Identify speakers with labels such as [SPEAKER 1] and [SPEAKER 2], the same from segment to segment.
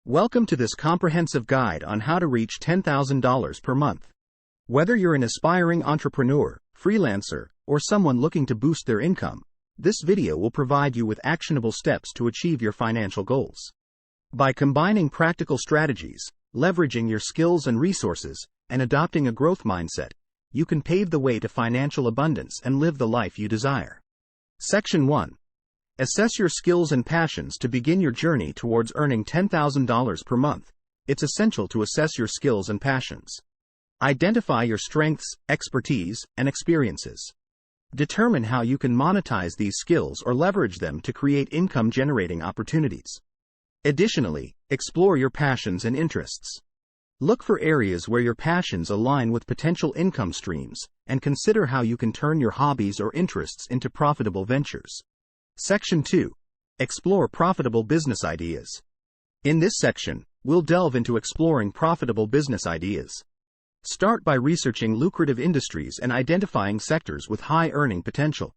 [SPEAKER 1] Welcome to this comprehensive guide on how to reach $10,000 per month. Whether you're an aspiring entrepreneur, freelancer, or someone looking to boost their income, this video will provide you with actionable steps to achieve your financial goals. By combining practical strategies, leveraging your skills and resources, and adopting a growth mindset, you can pave the way to financial abundance and live the life you desire. Section 1. Assess your skills and passions to begin your journey towards earning $10,000 per month. It's essential to assess your skills and passions. Identify your strengths, expertise, and experiences. Determine how you can monetize these skills or leverage them to create income-generating opportunities. Additionally, explore your passions and interests. Look for areas where your passions align with potential income streams, and consider how you can turn your hobbies or interests into profitable ventures. Section 2. Explore profitable business ideas. In this section, we'll delve into exploring profitable business ideas. Start by researching lucrative industries and identifying sectors with high earning potential.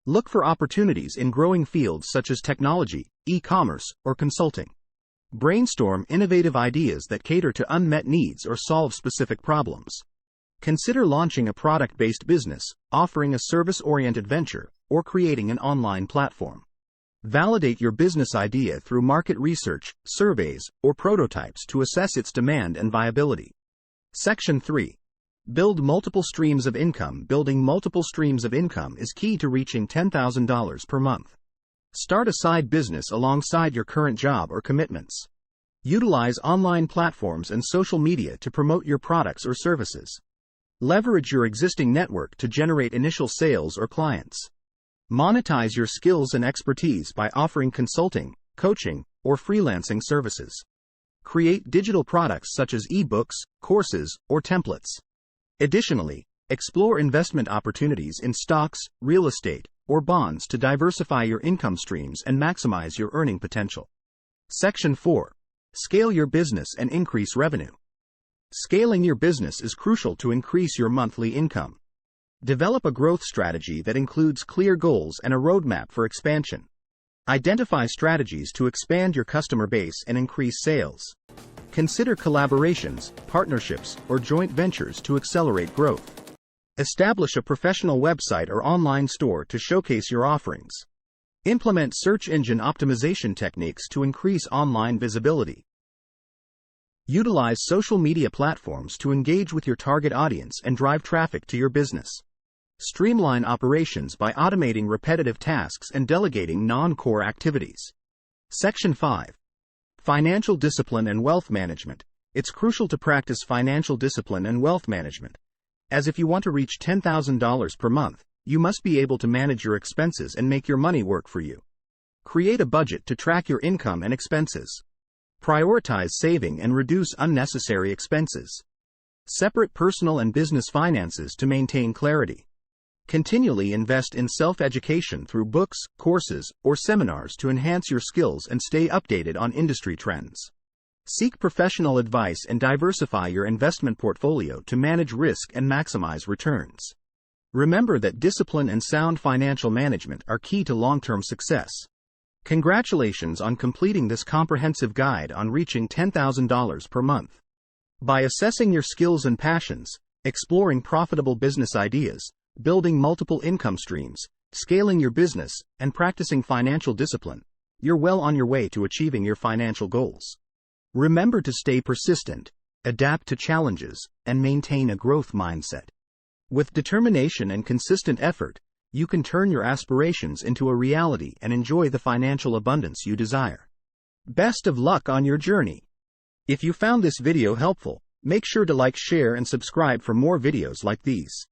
[SPEAKER 1] Look for opportunities in growing fields such as technology, e-commerce, or consulting. Brainstorm innovative ideas that cater to unmet needs or solve specific problems. Consider launching a product-based business, offering a service-oriented venture, or creating an online platform. Validate your business idea through market research, surveys, or prototypes to assess its demand and viability. Section 3. Build multiple streams of income. Building multiple streams of income is key to reaching $10,000 per month. Start a side business alongside your current job or commitments. Utilize online platforms and social media to promote your products or services. Leverage your existing network to generate initial sales or clients. Monetize your skills and expertise by offering consulting, coaching, or freelancing services. Create digital products such as ebooks, courses, or templates. Additionally, explore investment opportunities in stocks, real estate, or bonds to diversify your income streams and maximize your earning potential. Section 4. Scale your business and increase revenue. Scaling your business is crucial to increase your monthly income. Develop a growth strategy that includes clear goals and a roadmap for expansion. Identify strategies to expand your customer base and increase sales. Consider collaborations, partnerships, or joint ventures to accelerate growth. Establish a professional website or online store to showcase your offerings. Implement search engine optimization techniques to increase online visibility. Utilize social media platforms to engage with your target audience and drive traffic to your business. Streamline operations by automating repetitive tasks and delegating non-core activities. Section 5. Financial discipline and wealth management. It's crucial to practice financial discipline and wealth management, as if you want to reach $10,000 per month, you must be able to manage your expenses and make your money work for you. Create a budget to track your income and expenses. Prioritize saving and reduce unnecessary expenses. Separate personal and business finances to maintain clarity. Continually invest in self-education through books, courses, or seminars to enhance your skills and stay updated on industry trends. Seek professional advice and diversify your investment portfolio to manage risk and maximize returns. Remember that discipline and sound financial management are key to long-term success. Congratulations on completing this comprehensive guide on reaching $10,000 per month. By assessing your skills and passions, exploring profitable business ideas, building multiple income streams, scaling your business, and practicing financial discipline, you're well on your way to achieving your financial goals. Remember to stay persistent, adapt to challenges, and maintain a growth mindset. With determination and consistent effort, you can turn your aspirations into a reality and enjoy the financial abundance you desire. Best of luck on your journey. If you found this video helpful, make sure to like, share, and subscribe for more videos like these.